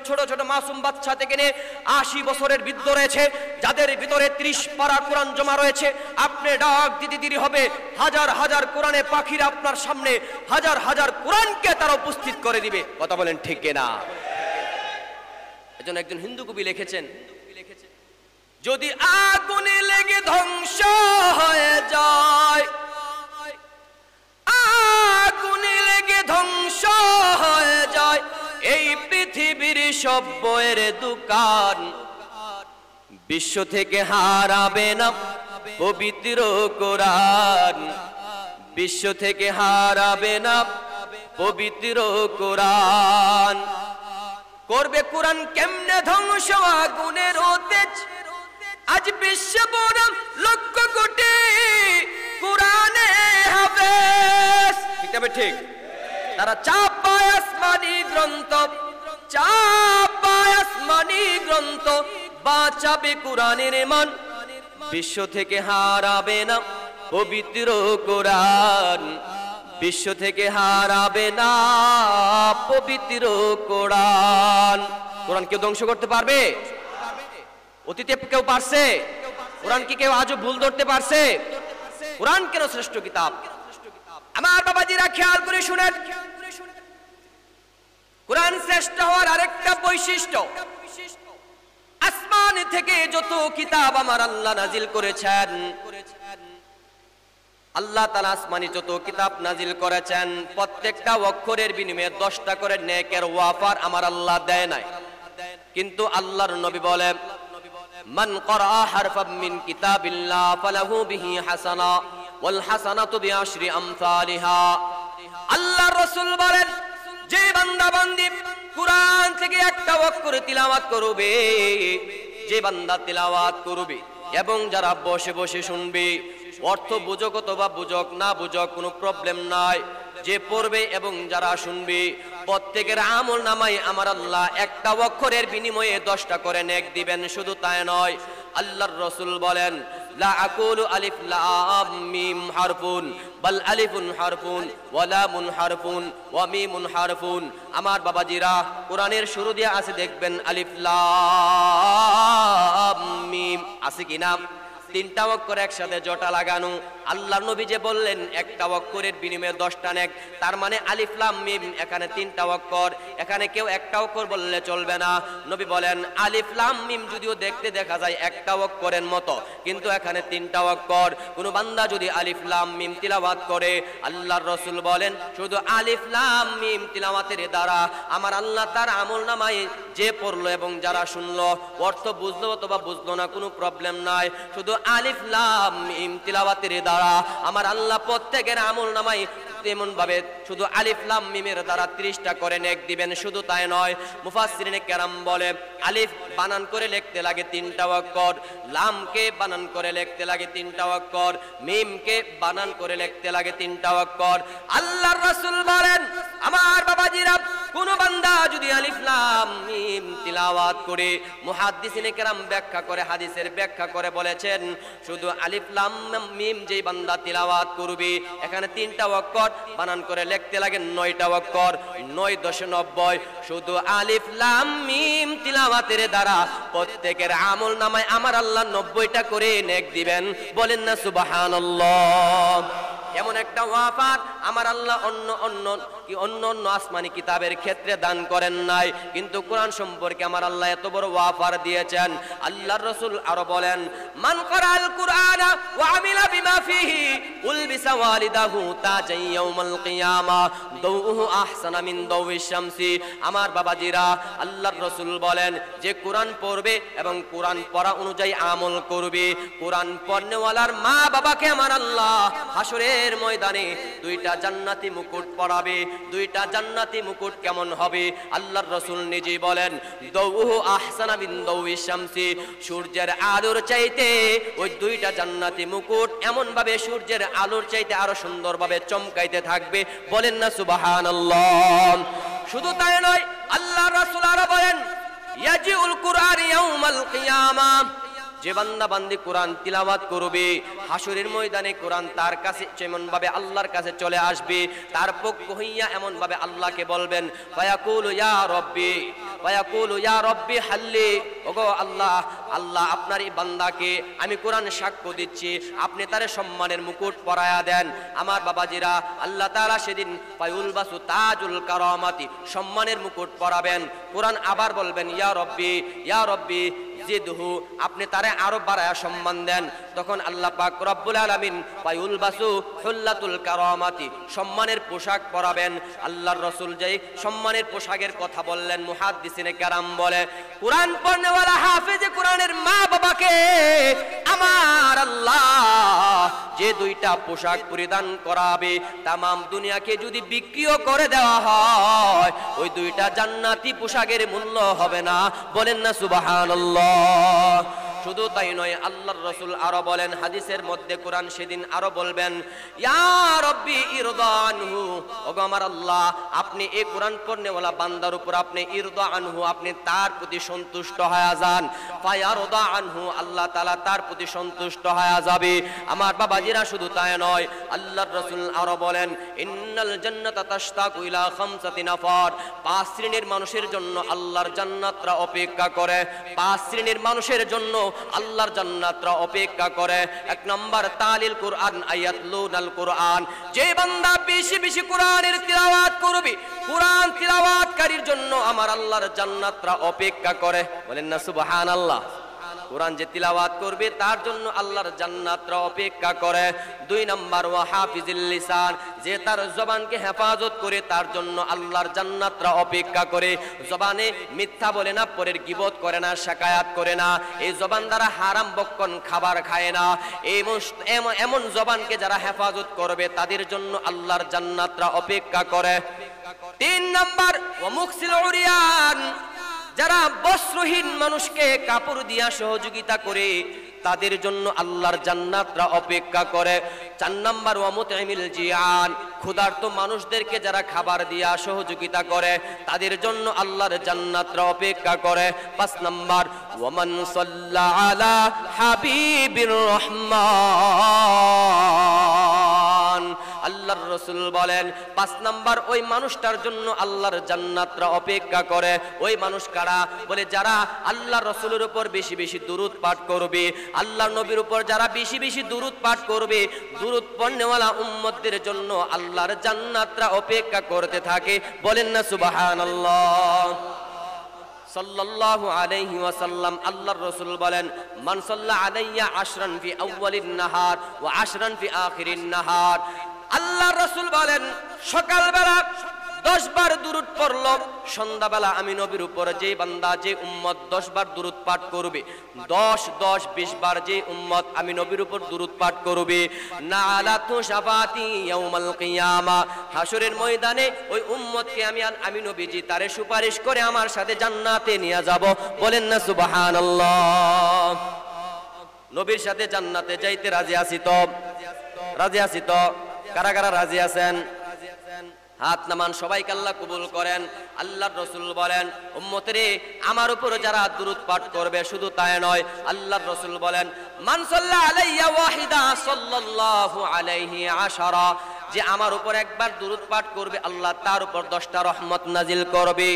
ছোট ছোট মাসুম বাচ্চা থেকে নিয়ে 80 বছরের বৃদ্ধ রয়েছে, যাদের ভিতরে 30 পারা কোরআন জমা রয়েছে। আপনি ডাক দিতে দেরি হবে, হাজার হাজার কোরআনে পাখিরা আপনার সামনে হাজার হাজার কোরআনকে তারা উপস্থিত করে দিবে। কথা বলেন ঠিক কিনা? এজন্য একজন হিন্দু কবি লিখেছেন, যদি আগুনে লেগে ধ্বংস হয়ে যায়, আগুনে লেগে ধ্বংস হয়ে যায় এই পৃথিবীর সব বইয়ের দোকান, বিশ্ব থেকে হারাবে না পবিত্র কোরআন, বিশ্ব থেকে হারাবে না পবিত্র কোরআন। করবে কোরআন কেমনে ধ্বংস আগুনের তেজ, আজ বিশ্ব বরং লক্ষ কোটি কোরআনে হাফেজ। ঠিক তবে ঠিক, তারা চাপায় আসমানি গ্রন্থ, চাপায় আসমানি গ্রন্থ, বাঁচাবে কোরআনের মান, বিশ্ব থেকে হারাবে না পবিত্র কোরআন, বিশ্ব থেকে হারাবে না পবিত্র কোরআন। কোরআন কেউ ধ্বংস করতে পারবে? অতীতে কেউ পারছে? কোরআন কি কেউ আজও ভুল ধরতে পারছে? কোরআন কেন শ্রেষ্ঠ কিতাব? আমার বাবাজিরা খেয়াল করে শুনেন, কোরআন শ্রেষ্ঠ হওয়ার আরেকটা বৈশিষ্ট্য, আসমান থেকে যত কিতাব আমার আল্লাহ নাজিল করেছেন, আল্লাহ তাআলা আসমানি যত কিতাব নাজিল করেছেন, প্রত্যেকটা অক্ষরের বিনিময়ে 10টা করে নেকের ওয়াফার আমার আল্লাহ দেয় নাই। কিন্তু আল্লাহর নবী বলেন, মান ক্বারা হারফাম মিন কিতাবিল্লাহ ফালাহু বিহি হাসানা ওয়াল হাসানাতু বিআশরি আমসালিহা। আল্লাহর রাসূল বলেন, যে বান্দা বান্দি কুরআন থেকে একটা অক্ষর তিলাওয়াত করবে, যে বান্দা তিলাওয়াত করবে এবং যারা বসে বসে শুনবে, অর্থ বুঝক অথবা বুঝক না বুঝক কোনো প্রবলেম নাই, যে পড়বে এবং যারা শুনবে প্রত্যেকের আমল নামায় আমার আল্লাহ একটা অক্ষরের বিনিময়ে 10টা করে নেক দিবেন। শুধু তাই নয়, আল্লাহর রাসূল বলেন, লা আকুলু আলিফ লাম মিম হারফুন বাল আলিফুন হারফুন ওয়া লামুন হারফুন ওয়া মিমুন হারফুন। আমার বাবাজিরা, কোরআনের শুরু দিয়ে আছে দেখবেন আলিফ লাম মিম, আছে কি না? তিনটা অক্ষর একসাথে জটা লাগানো। আল্লাহর নবী যে বললেন একটা অক্ষরের বিনিময়ে 10টা নেক, তার মানে আলিফ লাম মিম এখানে 3টা অক্ষর, এখানে কেউ একটা অক্ষর বললে চলবে না। নবী বলেন আলিফ লাম মিম যদিও দেখতে দেখা যায় একটা অক্ষরের মতো, কিন্তু এখানে 3টা অক্ষর। কোন বান্দা যদি আলিফ লাম মিম তিলাওয়াত করে, আল্লাহর রাসূল বলেন শুধু আলিফ লাম মিম তিলাওয়াতের দ্বারা আমার আল্লাহ তার আমলনামায় যে পড়লো এবং যারা শুনলো, অর্থ বুঝলো অথবা বুঝলো না কোনো প্রবলেম নাই, শুধু আলিফ লাম মিম তিলাওয়াতের দ্বারা আমার আল্লাহ প্রত্যেকের আমলনামায় তেমন ভাবে শুধু আলিফ লাম মিমের দ্বারা 30টা করে নেক দিবেন। শুধু তাই নয়, মুফাসসিরিনে কেরাম বলে আলিফ বানান করে লিখতে লাগে 3টা অক্ষর, লামকে বানান করে লিখতে লাগে 3টা অক্ষর, মিমকে বানান করে লিখতে লাগে 3টা অক্ষর। আল্লাহর রাসূল বলেন আমার বাবাজিরা, কোন বান্দা যদি আলিফ লাম মিম তিলাওয়াত করে, মুহাদ্দিসিনে কেরাম ব্যাখ্যা করে হাদিসের ব্যাখ্যা করে বলেছেন শুধু আলিফ লাম মিম যেই বান্দা তিলাওয়াত করবে, এখানে 3টা অক্ষর বানান করে লিখতে লাগে 9টা অক্ষর, 9 × 10 = 90। শুধু আলিফ লাম মিম তিলাওয়াতের দ্বারা প্রত্যেকের আমলনামায় আমার আল্লাহ 90টা করে নেক দিবেন। বলেন না সুবহানাল্লাহ। এমন একটা ওয়াফার আমার আল্লাহ অন্য আসমানি কিতাবের ক্ষেত্রে দান করেন নাই, কিন্তু কোরআন সম্পর্কে আমার আল্লাহ এত বড় ওয়াফার দিয়েছেন। আল্লাহর রাসূল আরো বলেন মান ক্বরাআল কুরআনা ওয়া আমিলা বিমা ফিহি উলবিসা ওয়ালিদাহু তাজান ইয়াউমাল কিয়ামা দাউহু আহসানা মিন দাউইশ শামসি। আমার বাবাজিরা, আল্লাহর রাসূল বলেন যে কোরআন পড়বে এবং কোরআন পড়া অনুযায়ী আমল করবে, কোরআন পড়নেওয়ালার মা বাবাকে আমার আল্লাহ হাসরের ময়দানে 2টা জান্নাতি মুকুট পরাবে। 2টা জান্নাতি মুকুট কেমন হবে? আল্লাহর রাসূল নিজেই বলেন দাউহু আহসানা মিন দাউইশ শামসি, সূর্যের আলোর চাইতে ওই 2টা জান্নাতি মুকুট এমন ভাবে সূর্যের আলোর চাইতে আরো সুন্দরভাবে চমকাইতে থাকবে। বলেন না সুবহানাল্লাহ। শুধু তাই নয়, আল্লাহর রাসূল আরো বলেন ইয়াজিউল কুরআন ইয়াউমাল কিয়ামা, যে বান্দা বান্দি কোরআন তিলাওয়াত করবে হাসরের ময়দানে কোরআন তার কাছে যেমন ভাবে আল্লাহর কাছে চলে আসবে, তার পক্ষ হইয়া এমন ভাবে আল্লাহকে বলবেন ফায়াকুলু ইয়া রব্বি হাল্লি, ওগো আল্লাহ, আল্লাহ আপনার এই বান্দাকে আমি কোরআন সাক্ষ্য দিচ্ছি, আপনি তারে সম্মানের মুকুট পরায়া দেন। আমার বাবাজিরা, আল্লাহ তাআলা সেদিন ফায়ুলবাসু তাজুল কারামাতি, সম্মানের মুকুট পরাবেন। কোরআন আবার বলবেন ইয়া রব্বি জিদহু, আপনি তারে আরো বাড়ায়া সম্মান দেন। তখন আল্লাহ পাক রব্বুল আলামিন ফায়ুলবাসু হুল্লাতুল কারামাতি, সম্মানের পোশাক পরাবেন। আল্লাহর রাসূল যেই সম্মানের পোশাকের কথা বললেন, মুহাদ্দিসিনে কেরাম বলে কোরআন পড়নেওয়ালা হাফেজে কোরআনের মা বাবাকে আমার আল্লাহ যে 2টা পোশাক পরিধান করাবে, তামাম দুনিয়াকে যদি বিক্রিও করে দেওয়া হয় ওই 2টা জান্নাতি পোশাকের মূল্য হবে না। বলেন না সুবহানাল্লাহ। শুধু তাই নয়, আল্লাহর রাসূল আরো বলেন হাদিসের মধ্যে, কোরআন সেদিন আরো বলবেন ইয়া রব্বি ইরদা আনহু, ওগো আমার আল্লাহ আপনি এই কোরআন পড়নেওয়ালা বান্দার উপর আপনি ইরদা আনহু, আপনি তার প্রতি সন্তুষ্ট হয়ে যান। ফায়ারদা আনহু, আল্লাহ তাআলা তার প্রতি সন্তুষ্ট হয়ে যাবে। আমার বাবাজিরা, শুধু তাই নয়, আল্লাহর রাসূল আরো বলেন ইন্নাল জান্নাতা তাশতাকু ইলা 5 নাফার, 5 শ্রেণীর মানুষের জন্য আল্লাহর জান্নাতরা অপেক্ষা করে। 5 শ্রেণীর মানুষের জন্য আল্লাহর জান্নাতরা অপেক্ষা করে। 1 নম্বর তালিল কুরআন, আয়াতলুনাল কুরআন, যে বান্দা বেশি বেশি কোরআনের তিলাওয়াত করবে, কোরআন তিলাওয়াতকারীর জন্য আমার আল্লাহর জান্নাতরা অপেক্ষা করে। বলেন না সুবহানাল্লাহ। কোরআন যে তিলাওয়াত করবে তার জন্য আল্লাহর জান্নাতরা অপেক্ষা করে। 2 নম্বর ওয়া হাফিজুল লিসান, যে তার জবানকে হেফাজত করে তার জন্য আল্লাহর জান্নাতরা অপেক্ষা করে। জবানে মিথ্যা বলে না, পরের গীবত করে না, শাকায়াত করে না, এই জবান দ্বারা হারাম বক্কন খাবার খায় না। এমন জবানকে যারা হেফাজত করবে তাদের জন্য আল্লাহর জান্নাতরা অপেক্ষা করে। 3 নম্বর ওয়া মুকসিল উরিয়ান, যারা বস্ত্রহীন মানুষকে কাপড় দিয়া সহযোগিতা করে তাদের জন্য আল্লাহর জান্নাতরা অপেক্ষা করে। 4 নম্বর ওয়া মুতঈমিল জিয়ান, ক্ষুধার্ত মানুষদেরকে যারা খাবার দিয়া সহযোগিতা করে তাদের জন্য আল্লাহর জান্নাতরা অপেক্ষা করে। 5 নম্বর ওয়া মান সাল্লা আলা হাবিবির রহমান, আল্লাহর রাসূল বলেন 5 নাম্বার ওই মানুষটার জন্য আল্লাহর জান্নাতরা অপেক্ষা করে। ওই মানুষ কারা? বলে যারা আল্লাহর রাসূলের উপর বেশি বেশি দুরূদ পাঠ করবে, আল্লাহর নবীর উপর যারা বেশি বেশি দুরূদ পাঠ করবে, দুরূদ পড়নেওয়ালা উম্মতদের জন্য আল্লাহর জান্নাতরা অপেক্ষা করতে থাকে। বলেন না সুবহানাল্লাহ। সাল্লাল্লাহু আলাইহি ওয়াসাল্লাম আল্লাহর রাসূল বলেন মান সাল্লা আলাইয়া আশরান ফি আউয়ালিন নাহার ওয়া আশরান ফি আখিরিন নাহার। আল্লাহর রাসূল বলেন সকালবেলা 10 বার দুরূদ পড়ল, সন্ধ্যাবেলা আমি নবীর উপর যে বান্দা যে উম্মত 10 বার দুরূদ পাঠ করবে, 20 বার যে উম্মত আমি নবীর উপর দুরূদ পাঠ করবে, নালাতু শাফাতি ইয়াউমাল কিয়ামা, হাসরের ময়দানে ওই উম্মতকে আমি নবীজি তারে সুপারিশ করে আমার সাথে জান্নাতে নিয়ে যাব। বলেন না সুবহানাল্লাহ। নবীর সাথে জান্নাতে যাইতে রাজি আছি তো? রাজি আছি তো? কারা কারা রাজি আছেন? হাত নামান, সবাইকে আল্লাহ কবুল করেন। আল্লাহর রাসূল বলেন উম্মতেরে আমার উপর যারা দুরূদ পাঠ করবে, শুধু তাই নয়, আল্লাহর রাসূল বলেন মান সাল্লা আলাইয়া ওয়াহিদা সাল্লাল্লাহু আলাইহি আশারা, যে আমার উপর একবার দুরূদ পাঠ করবে আল্লাহ তার উপর 10টা রহমত নাজিল করবে।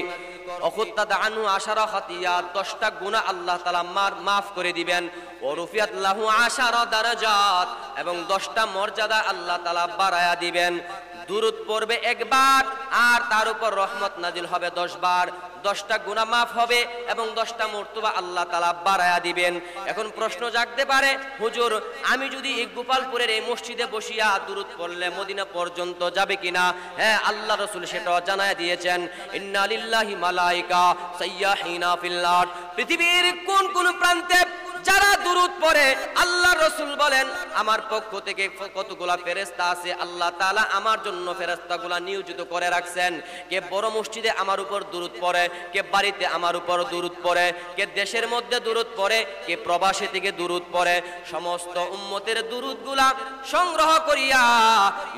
অখুত্তাত আনহু আশারা খাতিয়াত, 10টা গুনাহ আল্লাহ তাআলা মাফ করে দিবেন। ওয়া রুফিয়াত লাহু আশারা দারাজাত, এবং 10টা মর্যাদা আল্লাহ তাআলা বাড়ায়া দিবেন। দুরূদ পড়বে একবার আর তার উপর রহমত নাজিল হবে 10 বার, 10টা গুনাহ মাফ হবে এবং 10টা মর্তবা আল্লাহ তাআলা বাড়ায়া দিবেন। এখন প্রশ্ন জাগতে পারে, হুজুর আমি যদি এই গোপালপুরের এই মসজিদে বসিয়া দুরূদ পড়লে মদিনা পর্যন্ত যাবে কিনা? হ্যাঁ, আল্লাহ রাসূল সেটাও জানায় দিয়েছেন, ইন্না লিল্লাহি মালাইকা সাইয়াহিনা ফিল আরদ। পৃথিবীর কোন কোন প্রান্তে যারা দুরূদ পড়ে আল্লাহ রাসূল বলেন আমার পক্ষ থেকে কতগুলা ফেরেশতা আছে, আল্লাহ তাআলা আমার জন্য ফেরেশতাগুলা নিয়োজিত করে রাখছেন। কে বড় মসজিদে আমার উপর দুরূদ পড়ে, কে বাড়িতে আমার উপর দুরূদ পড়ে, কে দেশের মধ্যে দুরূদ পড়ে, কে প্রবাসী থেকে দুরূদ পড়ে, সমস্ত উম্মতের দুরূদগুলা সংগ্রহ করিয়া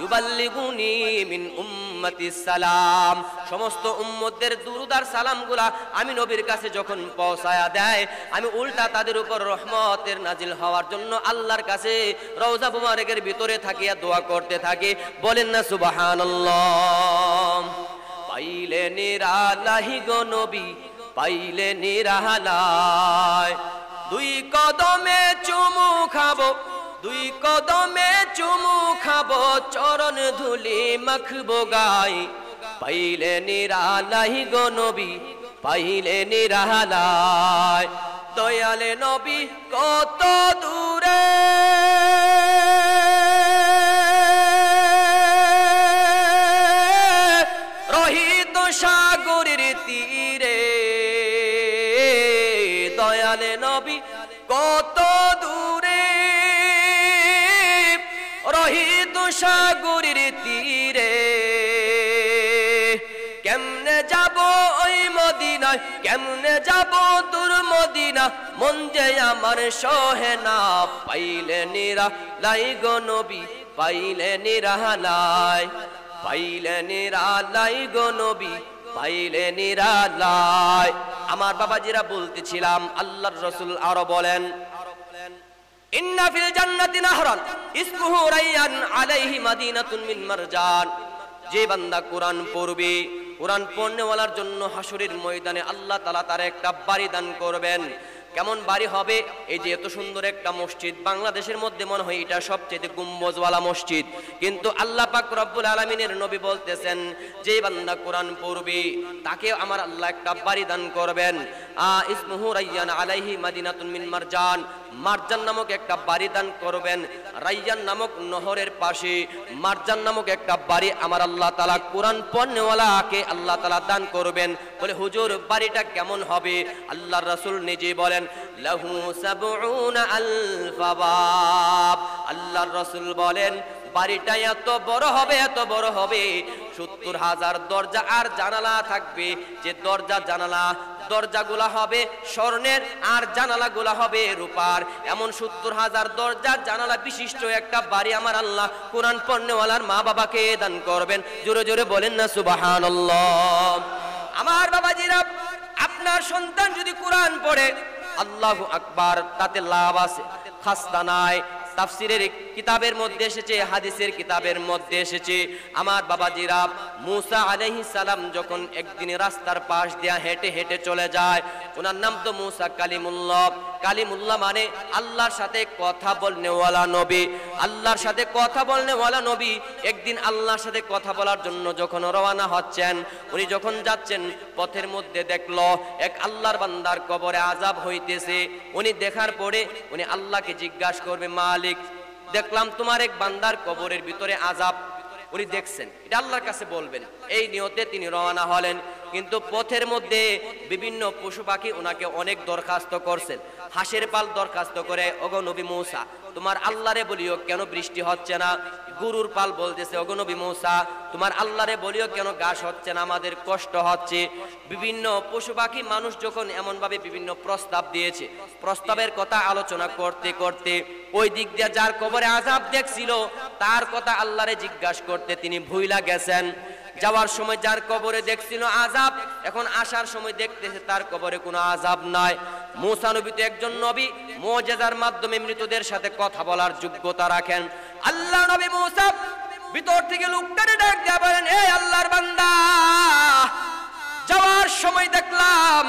ইউবাল্লিগুনি মিন উম্মতিস সালাম, সমস্ত উম্মতদের দুরূদ আর সালামগুলা আমি নবীর কাছে যখন পৌঁছায়া দেয়, আমি উল্টা তাদের উপর রহমতের নাজিল হওয়ার জন্য আল্লাহর কাছে রওজা মুবারকের ভিতরে থাকিয়া দোয়া করতে থাকি। বলেন না সুবহানাল্লাহ। পাইলে নিরালাহি গো নবী, পাইলে নিরালায়, 2 কদমে চুমু খাবো, 2 কদমে চুমু খাবো, চরণ ধুলি মাখবো গায়। পাইলে নিরালাহি গো নবী, পাইলে নিরালায়, দয়ালে নবী কত দূরে, রহিত সাগরের তীরে, দয়ালে নবী কত দূরে, রহিত সাগরের তীরে। কেমনে যাব ওই মদিনায়, কেমনে যাব তোর মদিনা, মন যে আমার সহে না। পাইলে নিরালাই গো নবী, পাইলে নিরালাই, পাইলে নিরালাই গো নবী, পাইলে নিরালাই। আমার বাবাজিরা বলতেছিলাম, আল্লাহর রাসূল আরো বলেন ইন্না ফিল জান্নাতি নাহরান ইসমুহু রায়্যান আলাইহি মাদিনাতুন মিন মারজান। যে বান্দা কোরআন পড়বে, কোরআন পড়নেওয়ালার জন্য হাসরের ময়দানে আল্লাহ তাআলা তার একটা বাড়ি দান করবেন। কেমন বাড়ি হবে? এই যে এত সুন্দর একটা মসজিদ, বাংলাদেশের মধ্যে মনে হয় এটা সবচেয়ে গুম্বজওয়ালা মসজিদ, কিন্তু আল্লাহ পাক রব্বুল আলামিনের নবী বলতেছেন যে বান্দা কোরআন পড়বে তাকে আমার আল্লাহ একটা বাড়ি দান করবেন। ইসমুহু রায়্যান আলাইহি মাদিনাতুন মিন মারজান, মারজান নামক একটা বাড়ি দান করবেন। রায়্যান নামক নহরের পাশে মারজান নামক একটা বাড়ি আমার আল্লাহ তাআলা কোরআন পড়নেওয়ালাকে আল্লাহ তাআলা দান করবেন। বলে হুজুর বাড়িটা কেমন হবে? আল্লাহর রাসূল নিজে বলেন লাহু ৭০ আলফা বাব। আল্লাহর রাসূল বলেন বাড়িটা এত বড় হবে, এত বড় হবে, ৭০,০০০ দরজা আর জানালা থাকবে। যে দরজা জানালা, দরজাগুলা হবে স্বর্ণের আর জানালাগুলা হবে রূপার। এমন ৭০,০০০ দরজা জানালা বিশিষ্ট একটা বাড়ি আমার আল্লাহ কোরআন পড়নেওয়ালার মা বাবাকে দান করবেন। জোরে জোরে বলেন না সুবহানাল্লাহ। আমার বাবাজিরা, আপনার সন্তান যদি কোরআন পড়ে, আল্লাহু আকবার, তাতে লাভ আছে, খাস্তা নাই। তাফসীরের কিতাবের মধ্যে এসেছে, হাদিসের কিতাবের মধ্যে এসেছে, আমার বাবাজিরা মুসা আলাইহিস সালাম যখন একদিন রাস্তার পাশ দিয়ে হেঁটে হেঁটে চলে যায়, ওনার নাম তো মুসা কালিমুল্লাহ। কালিমুল্লাহ মানে আল্লাহর সাথে কথা বলনেওয়ালা নবী, আল্লাহর সাথে কথা বলনেওয়ালা নবী। একদিন আল্লাহর সাথে কথা বলার জন্য যখন রওনা হচ্ছেন, উনি যখন যাচ্ছেন পথের মধ্যে দেখলো এক আল্লাহর বান্দার কবরে আযাব হইতেছে। উনি দেখার পরে উনি আল্লাহকে জিজ্ঞাসা করবে, মালিক দেখলাম তোমার এক বান্দার কবরের ভিতরে আযাব। উনি দেখছেন, এটা আল্লাহর কাছে বলবেন, এই নিয়তে তিনি রওনা হলেন। কিন্তু পথের মধ্যে বিভিন্ন পশু পাখি ওনাকে অনেক দরখাস্ত করছেন। হাঁসের পাল দরখাস্ত করে, ওগো নবী মুসা তোমার আল্লাহরে বলিও কেন বৃষ্টি হচ্ছে না। গরুর পাল বলতেছে, ওগো নবী মুসা তোমার আল্লাহরে বলিও কেন ঘাস হচ্ছে না, আমাদের কষ্ট হচ্ছে। বিভিন্ন পশু পাখি মানুষ যখন এমন ভাবে বিভিন্ন প্রস্তাব দিয়েছে, প্রস্তাবের কথা আলোচনা করতে করতে ওই দিক দিয়ে যার কবরে আযাব দেখছিল তার কথা আল্লাহরে জিজ্ঞাসা করতে তিনি ভুইলা গেছেন। যাওয়ার সময় যার কবরে দেখছিল আযাব, এখন আসার সময় দেখতেছে তার কবরে কোনো আযাব নাই। মুসা নবী তো একজন নবী, মুজিজার মাধ্যমে মৃতদের সাথে কথা বলার যোগ্যতা রাখেন। আল্লাহ নবী মুসা ভিতর থেকে লোকটারে ডাক দিয়ে বলেন, এই আল্লাহর বান্দা, যাওয়ার সময় দেখলাম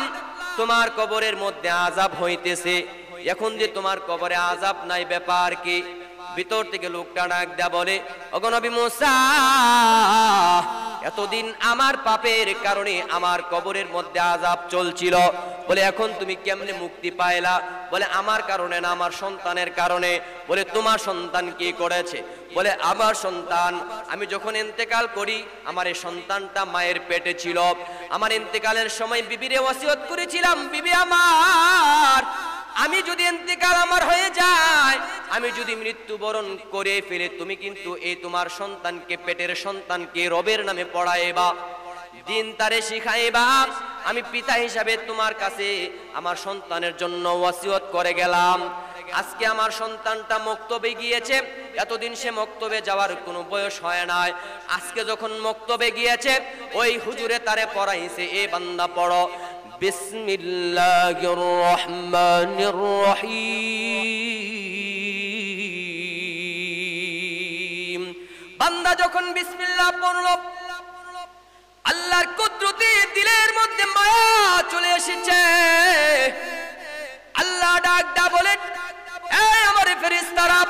তোমার কবরের মধ্যে আযাব হইতেছে, এখন যে তোমার কবরে আযাব নাই, ব্যাপার কি? ভিতর থেকে লোকটা ডাক দেয়া বলে, ওগো নবী মুসা এতদিন আমার পাপের কারণে আমার কবরের মধ্যে আযাব চলছিল, বলে এখন তুমি কেমনে মুক্তি পাইলা? বলে আমার কারণে না, আমার সন্তানের কারণে। বলে তোমার সন্তান কি করেছে? বলে আমার সন্তান, আমি যখন ইন্তেকাল করি আমার এই সন্তানটা মায়ের পেটে ছিল, আমার ইন্তেকালের সময় বিবিরে ওসিয়ত করেছিলাম, বিবি আমার আমি যদি ইন্তেকাল আমার হয়ে যায়, আমি যদি মৃত্যুবরণ করে ফেলে, তুমি কিন্তু এই তোমার সন্তানকে, পেটের সন্তানকে রবের নামে পড়াইবা, দিন তারে শিখাইবা। আমি পিতা হিসাবে তোমার কাছে আমার সন্তানের জন্য ওসিয়ত করে গেলাম। আজকে আমার সন্তানটা মক্তবে গিয়েছে, এতদিন সে মক্তবে যাওয়ার কোনো বয়স হয় নাই। আজকে যখন মক্তবে গিয়েছে, ওই হুজুরে তারে পড়াইছে, এ বান্দা পড়ো বিসমিল্লাহির রহমানির রহিম। বান্দা যখন বিসমিল্লাহ পড়লো, আল্লাহর কুদরতে দিলের মধ্যে মায়া চলে এসেছে। আল্লাহ ডাকটা বলেন, এই আমার ফেরেশতারা,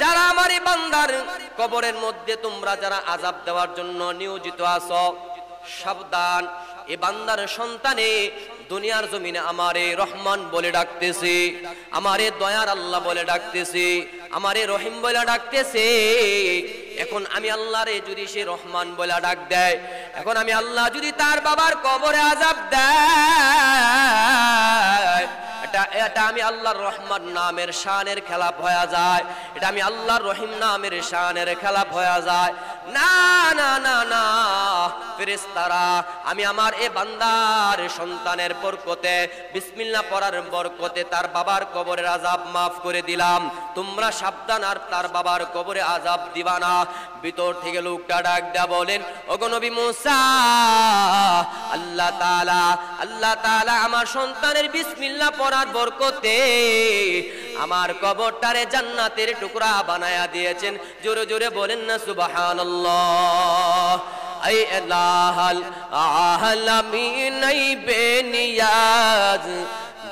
যারা আমার এই বান্দার কবরের মধ্যে তোমরা যারা আযাব দেওয়ার জন্য নিয়োজিত আছো, সাবধান, এই বান্দার সন্তানে দুনিয়ার জমিনে আমারে রহমান বলে ডাকতেছে, আমারে দয়ার আল্লাহ বলে ডাকতেছে, আমারে রহিম বলে ডাকতেছে। এখন আমি আল্লাহরে যদি সে রহমান বলে ডাক দেয়, এখন আমি আল্লাহ যদি তার বাবার কবরে আযাব দেয়, এটা আমি আল্লাহর রহমান নামের শানের খেলাপ হয়ে যায়, এটা আমি আল্লাহর রহিম নামের শানের খেলাপ হয়ে যায়। না না না না ফেরেশতারা, আমি আমার এ বান্দার সন্তানের বরকতে, বিসমিল্লাহ পড়ার বরকতে তার বাবার কবরের আযাব মাফ করে দিলাম, তোমরা সাবধান, আর তার বাবার কবরে আযাব দিবা না। ভিতর থেকে লোকটা ডাক দেয়া বলেন, ওগো নবী মুসা, আল্লাহ তাআলা আমার সন্তানের বিসমিল্লাহ পড়ার বরকতে আমার কবরটারে জান্নাতের টুকরা বানায়া দিয়েছেন। জোরে জোরে বলেন না সুবহানাল্লাহ। ऐ इलाहल आलमीन ऐ बेनियाज,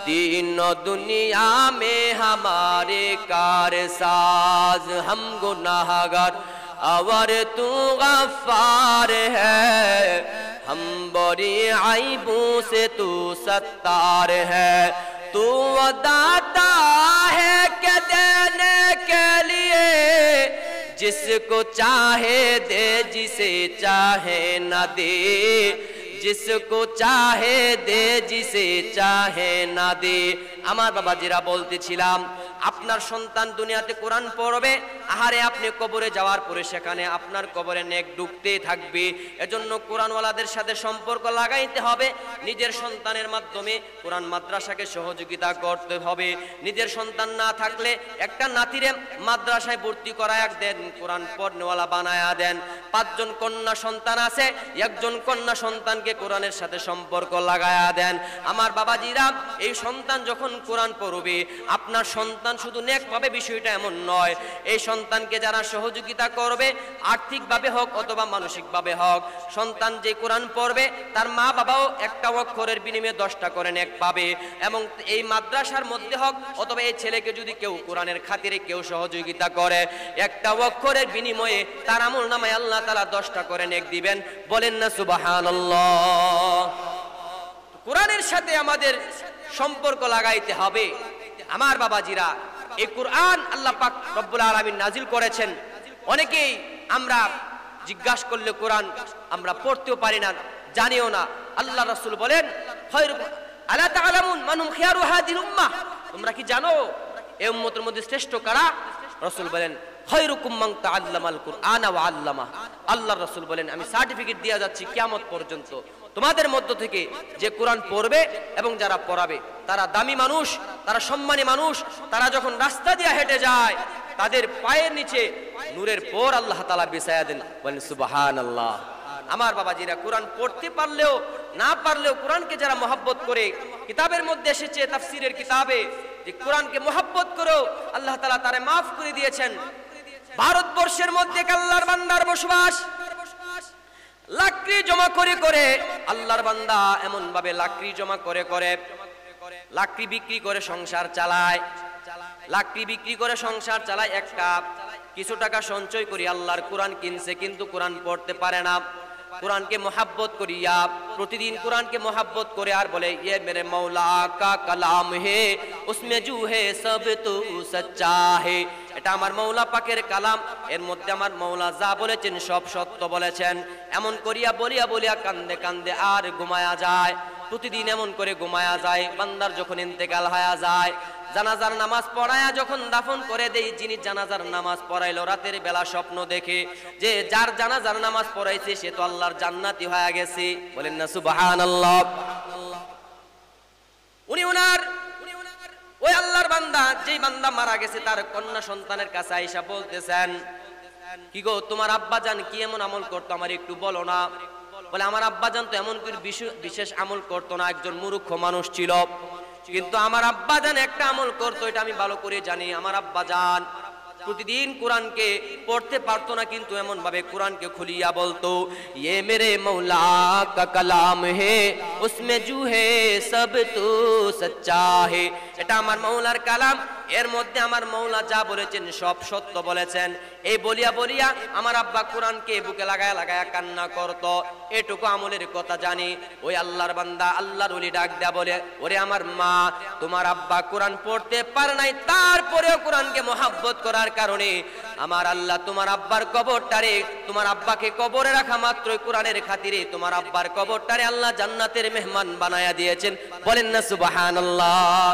दीन दुनिया में हमारे कारसाज, हम गुनाहगार और तू गफ्फार है, हम बड़ी आइबों से तू सत्तार है, तू दाता है के देने के लिए, जिसको चाहे दे, जिसे चाहे न दे, जिसको चाहे दे, जिसे चाहे न दे। আমার বাবাজিরা বলতেছিলাম, আপনার সন্তান দুনিয়াতে কোরআন পড়বে, আহারে আপনি কবরে যাওয়ার পরে সেখানে আপনার কবরে নেক ডুবতেই থাকবে। এজন্য কোরআনওয়ালাদের সাথে সম্পর্ক লাগাইতে হবে, নিজের সন্তানের মাধ্যমে কোরআন মাদ্রাসাকে সহযোগিতা করতে হবে। নিজের সন্তান না থাকলে একটা নাতিরে মাদ্রাসায় ভর্তি করায়া দেন, কোরআন পড়নেওয়ালা বানায়া দেন। 5 জন কন্যা সন্তান আছে, একজন কন্যা সন্তানকে কোরআনের সাথে সম্পর্ক লাগায়া দেন। আমার বাবাজিরা, এই সন্তান যখন কোরআন পড়বে, আপনার সন্তান শুধু শুধু নেক পাবে বিষয়টা এমন নয়। এই সন্তানকে যারা সহযোগিতা করবে, আর্থিকভাবে হোক অথবা মানসিকভাবে হোক, সন্তান যে কোরআন পড়বে তার মা বাবাও একটা অক্ষরের বিনিময়ে 10টা করে নেক পাবে। এবং এই মাদ্রাসার মধ্যে হোক অথবা এই ছেলেকে যদি কেউ কোরআনের খাতিরে কেউ সহযোগিতা করে, একটা অক্ষরের বিনিময়ে তার আমলনামায় আল্লাহ তাআলা 10টা করে নেক দিবেন। বলেন না সুবহানাল্লাহ। কোরআনের সাথে আমাদের সম্পর্ক লাগাইতে হবে। আমার বাবাজিরা, এই কোরআন আল্লাহ পাক রব্বুল আলামিন নাজিল করেছেন। অনেকেই আমরা জিজ্ঞাসা করলে কোরআন আমরা পড়তেও পারি না, জানিও না। আল্লাহ রাসূল বলেন, আলা তা'লামুন মান হুম খিয়ারু হাদিল উম্মাহ, তোমরা কি জানো এই উম্মতের মধ্যে শ্রেষ্ঠ কারা? রাসূল বলেন, খায়রুকুম মান তাআল্লামাল কুরআনা ওয়া আল্লামা। আল্লাহর রাসূল বলেন, আমি সার্টিফিকেট দিয়ে যাচ্ছি কিয়ামত পর্যন্ত, তোমাদের মধ্য থেকে যে কোরআন পড়বে এবং যারা পড়াবে তারা দামি মানুষ, তারা সম্মানী মানুষ। তারা যখন রাস্তা দিয়ে হেঁটে যায় তাদের পায়ের নিচে নূরের পর আল্লাহ তাআলা বিছায়া দেন। বলেন সুবহানাল্লাহ। আমার বাবাজিরা, কোরআন পড়তে পারলেও না পারলেও কোরআনকে যারা মহব্বত করে, কিতাবের মধ্যে এসেছে তাফসীরের কিতাবে যে কোরআনকে মহব্বত করো, আল্লাহ তাআলা তারে মাফ করে দিয়েছেন। ভারতবর্ষের মধ্যে আল্লাহর বান্দার বসবাস, লাকড়ি জমা করে করে আল্লাহর বান্দা এমন ভাবে লাকড়ি জমা করে করে লাকড়ি বিক্রি করে সংসার চালায়, লাকড়ি বিক্রি করে সংসার চালায়। একটা কিছু টাকা সঞ্চয় করি আল্লাহর কোরআন কিনছে, কিন্তু কোরআন পড়তে পারে না। কোরআনকে মোহাব্বত করিয়া প্রতিদিন কোরআনকে মোহাব্বত করে আর বলে, ये मेरे मौला का कलाम है उसमें जो है सब तो सच्चा है। এটা আমার মৌলা পাকের কালাম, এর মধ্যে আমার মৌলা যা বলেছেন সব সত্য বলেছেন। এমন করিয়া বলিয়া বলিয়া কান্দে কান্দে আর ঘুমায়া যায়। প্রতিদিন এমন করে ঘুমায়া যায়। বান্দার যখন ইন্তেকাল হয়ে যায়, জানাজার নামাজ পড়ায়া যখন দাফন করে দেই, যিনি জানাজার নামাজ পড়াইলো রাতের বেলা স্বপ্ন দেখে যে যার জানাজার নামাজ পড়াইছে সে তো আল্লাহর জান্নাতি হয়ে গেছে। বলেন না সুবহানাল্লাহ। উনি ওনার ওই আল্লাহর বান্দা, যেই বান্দা মারা গেছে, তার কন্যা সন্তানের কাছে আয়েশা বলতেছেন, কি গো তোমার আব্বাজান কি এমন আমল করতো আমার একটু বলো না। বলে, আমার আব্বাজান তো এমন করে বিশেষ আমল করতো না, একজন মূর্খ মানুষ ছিল, কিন্তু আমার আব্বাজান একটা আমল করতো, এটা আমি ভালো করে জানি। আমার আব্বাজান প্রতিদিন কোরআনকে পড়তে পারতো না, কিন্তু এমন ভাবে কোরআনকে খুলিয়া বলতো, ये मेरे मौला का कलाम है उसमें जो है सब तो सच्चा है। এটা আমার মৌলার কালাম, এর মধ্যে আমার মৌলা যা বলেছেন সব সত্য বলেছেন। এই বলিয়া বলিয়া আমার আব্বা কোরআনকে বুকে লাগায়া লাগায়া কান্না করত। এটুকু আমলের কথা জানি। ওই আল্লাহর বান্দা আল্লাহর ওলি ডাক দেয়া বলে, ওরে আমার মা, তোমার আব্বা কোরআন পড়তে পারে নাই, তারপরেও কোরআনকে মহব্বত করার কারণে আমার আল্লাহ তোমার আব্বার কবরটারে, তোমার আব্বাকে কবরে রাখা মাত্রই কোরআনের খাতিরে তোমার আব্বার কবরটারে আল্লাহ জান্নাতের মেহমান বানায়া দিয়েছেন। বলেন না সুবহানাল্লাহ।